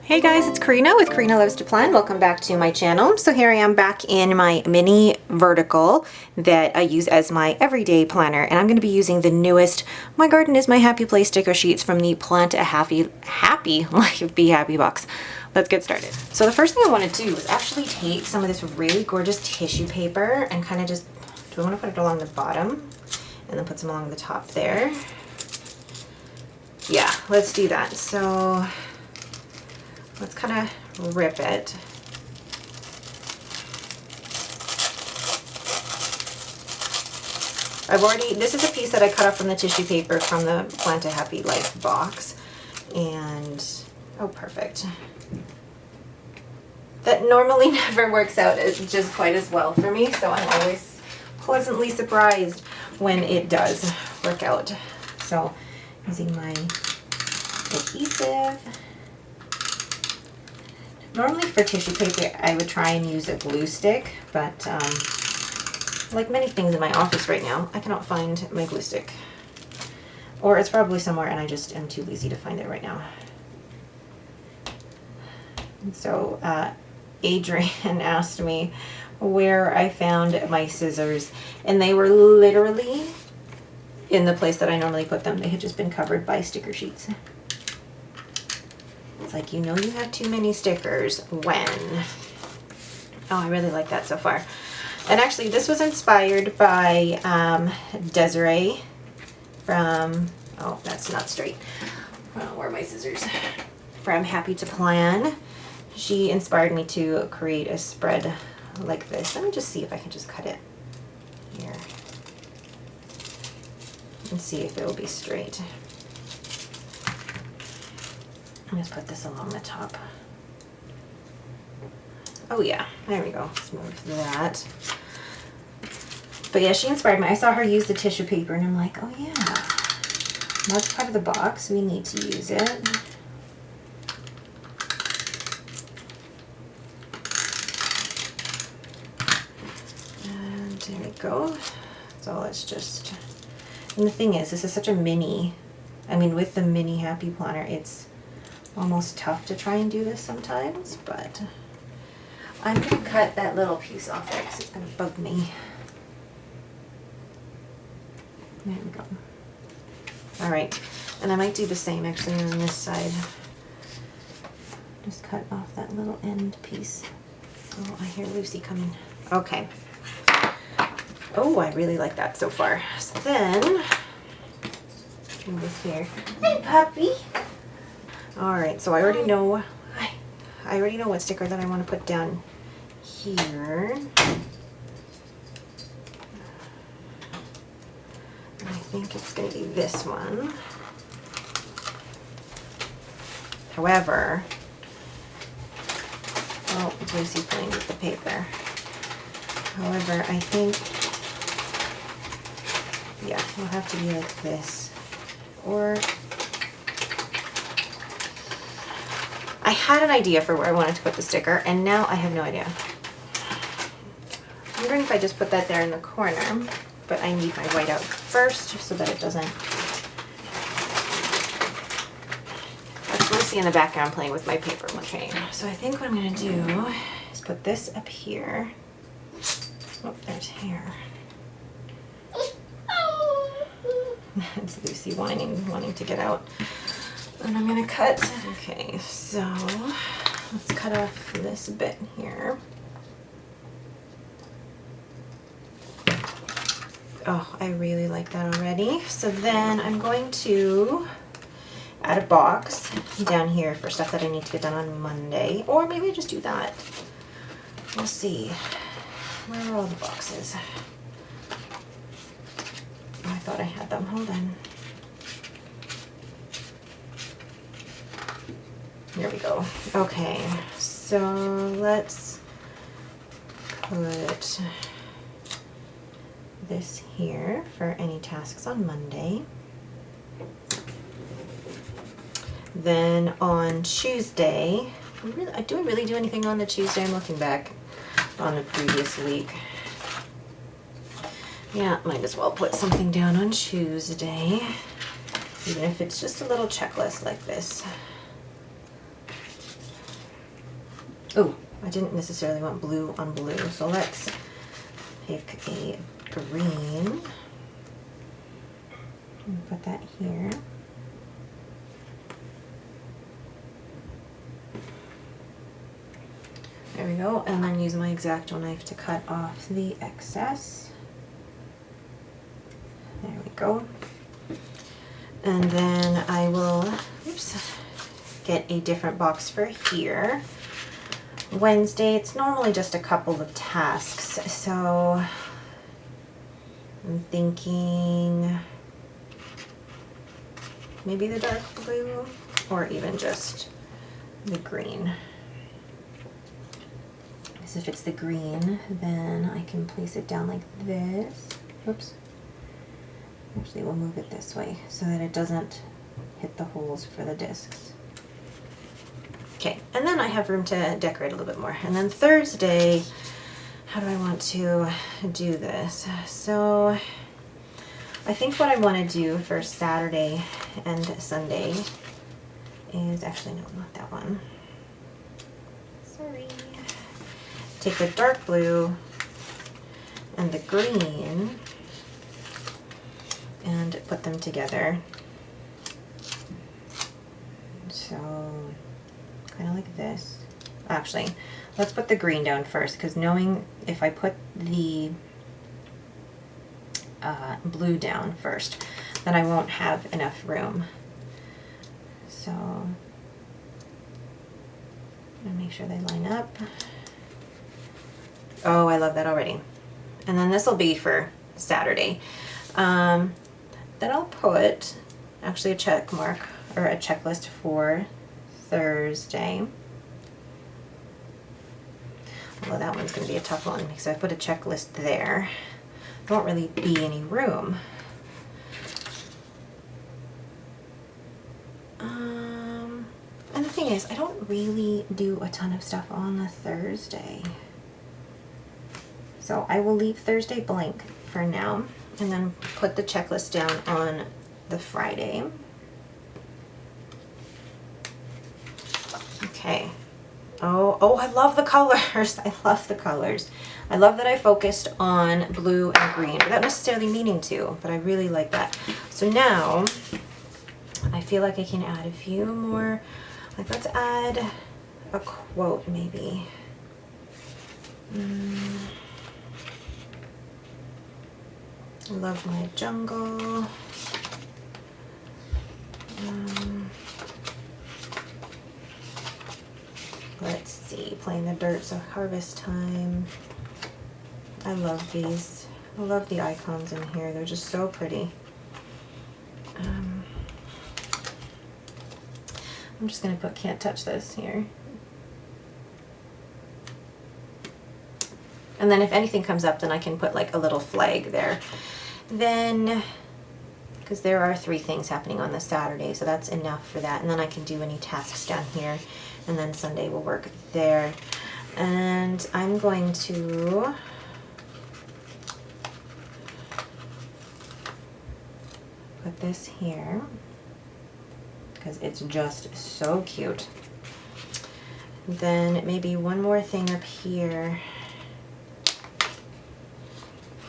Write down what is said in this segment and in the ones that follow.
Hey guys, it's Karina with Karina Loves to Plan. Welcome back to my channel. So here I am back in my mini vertical that I use as my everyday planner, and I'm going to be using the newest My Garden is My Happy Place sticker sheets from the Plant a Happy Life Be Happy box. Let's get started. So the first thing I want to do is actually take some of this really gorgeous tissue paper and kind of just, do I want to put it along the bottom and then put some along the top there? Yeah, let's do that. So let's kind of rip it. This is a piece that I cut off from the tissue paper from the Plant a Happy Life box. And, oh, perfect. That normally never works out just quite as well for me, so I'm always pleasantly surprised when it does work out. So, using my adhesive. Normally for tissue paper, I would try and use a glue stick, but like many things in my office right now, I cannot find my glue stick. Or it's probably somewhere and I just am too lazy to find it right now. And so Adrian asked me where I found my scissors, and they were literally in the place that I normally put them. They had just been covered by sticker sheets. It's like, you know, you have too many stickers when. Oh, I really like that so far. And actually, this was inspired by Desiree from, oh, that's not straight. Where are my scissors? From Happy to Plan. She inspired me to create a spread like this. Let me just see if I can just cut it here and see if it will be straight. Let's put this along the top. Oh yeah, there we go. Smooth that. But yeah, she inspired me. I saw her use the tissue paper and I'm like, oh yeah, that's part of the box. We need to use it. And there we go. So let's just, and the thing is, this is such a mini, I mean, with the mini Happy Planner, it's almost tough to try and do this sometimes, but I'm going to cut that little piece off there because it's going to bug me. There we go. Alright, and I might do the same actually on this side. Just cut off that little end piece. Oh, I hear Lucy coming. Okay. Oh, I really like that so far. So then, do this here. Hi, puppy. Alright, so I already know what sticker that I want to put down here. I think it's going to be this one. However, oh, Lucy's playing with the paper. However, I think, yeah, it'll have to be like this. Or I had an idea for where I wanted to put the sticker, and now I have no idea. I'm wondering if I just put that there in the corner, but I need my white out first so that it doesn't. That's Lucy in the background playing with my paper mache. So I think what I'm going to do is put this up here. Oh, there's hair. It's Lucy wanting to get out. And I'm going to cut, okay, so let's cut off this bit here. Oh, I really like that already. So then I'm going to add a box down here for stuff that I need to get done on Monday. Or maybe just do that. We'll see. Where are all the boxes? Oh, I thought I had them. Hold on. Here we go. Okay, so let's put this here for any tasks on Monday. Then on Tuesday, do we really do anything on the Tuesday? I'm looking back on the previous week. Yeah, might as well put something down on Tuesday, even if it's just a little checklist like this. Oh, I didn't necessarily want blue on blue, so let's pick a green and put that here. There we go, and then use my X-Acto knife to cut off the excess. There we go. And then I will, oops, get a different box for here. Wednesday, it's normally just a couple of tasks, so I'm thinking maybe the dark blue or even just the green. Because if it's the green, then I can place it down like this. Oops. Actually, we'll move it this way so that it doesn't hit the holes for the discs. Okay, and then I have room to decorate a little bit more. And then Thursday, how do I want to do this? So I think what I want to do for Saturday and Sunday is, actually no, not that one. Sorry. Take the dark blue and the green and put them together. So kind of like this. Actually, let's put the green down first, because knowing if I put the blue down first, then I won't have enough room. So I'm gonna make sure they line up. Oh, I love that already. And then this will be for Saturday. Then I'll put actually a check mark or a checklist for Thursday. Although that one's going to be a tough one because I put a checklist there. There won't really be any room. And the thing is, I don't really do a ton of stuff on a Thursday. So I will leave Thursday blank for now and then put the checklist down on the Friday. Okay. Oh, I love the colors. I love the colors. I love that I focused on blue and green without necessarily meaning to, but I really like that. So now I feel like I can add a few more. Like, let's add a quote maybe. I love my jungle. Let's see, playing the dirt, so harvest time. I love these. I love the icons in here. They're just so pretty. I'm just gonna put can't touch this here. And then if anything comes up, then I can put like a little flag there. Then, because there are 3 things happening on this Saturday, so that's enough for that. And then I can do any tasks down here. And then Sunday will work there. And I'm going to put this here because it's just so cute. Then maybe one more thing up here.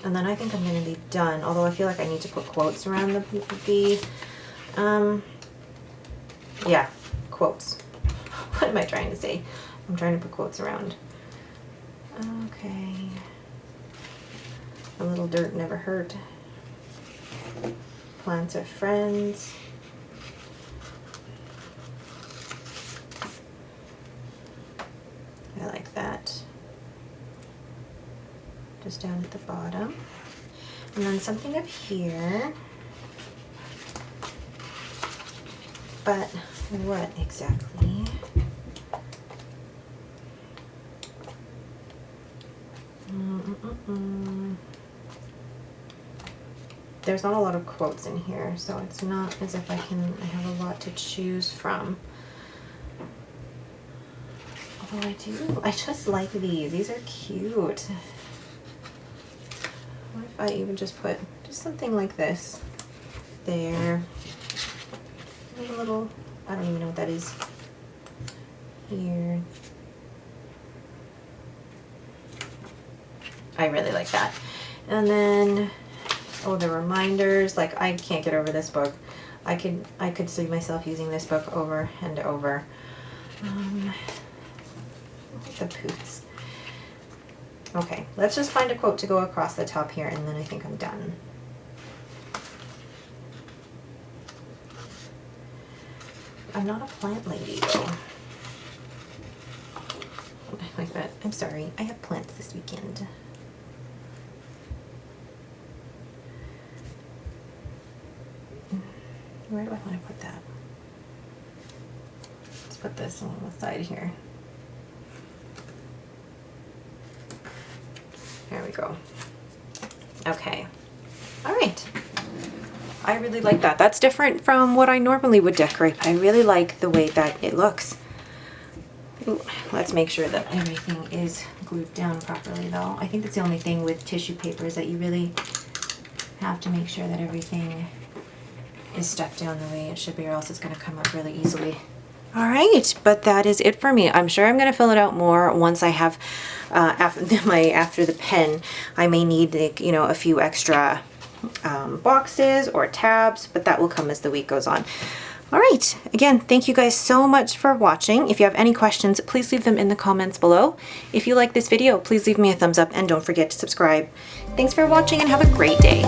And then I think I'm going to be done, although I feel like I need to put quotes around yeah, quotes. What am I trying to say? I'm trying to put quotes around. Okay. A little dirt never hurt. Plants are friends. I like that. Just down at the bottom. And then something up here. But what exactly? There's not a lot of quotes in here, so it's not as if I have a lot to choose from. Although I just like these. These are cute. What if I even just put just something like this there. Maybe a little, I don't even know what that is, here. I really like that. And then, oh, the reminders, like I can't get over this book. I could see myself using this book over and over. The poots. Okay, let's just find a quote to go across the top here, and then I think I'm done. I'm not a plant lady though. Like that. I'm sorry, I have plants this weekend. Where do I want to put that? Let's put this on the side here. There we go. Okay. All right. I really like that. That's different from what I normally would decorate. I really like the way that it looks. Ooh, let's make sure that everything is glued down properly though. I think that's the only thing with tissue paper is that you really have to make sure that everything is stuck down the way it should be, or else it's going to come up really easily. All right, but that is it for me. I'm sure I'm going to fill it out more once I have after the pen. I may need, like, you know, a few extra boxes or tabs, but that will come as the week goes on. All right, again, thank you guys so much for watching. If you have any questions, please leave them in the comments below. If you like this video, please leave me a thumbs up and don't forget to subscribe. Thanks for watching and have a great day.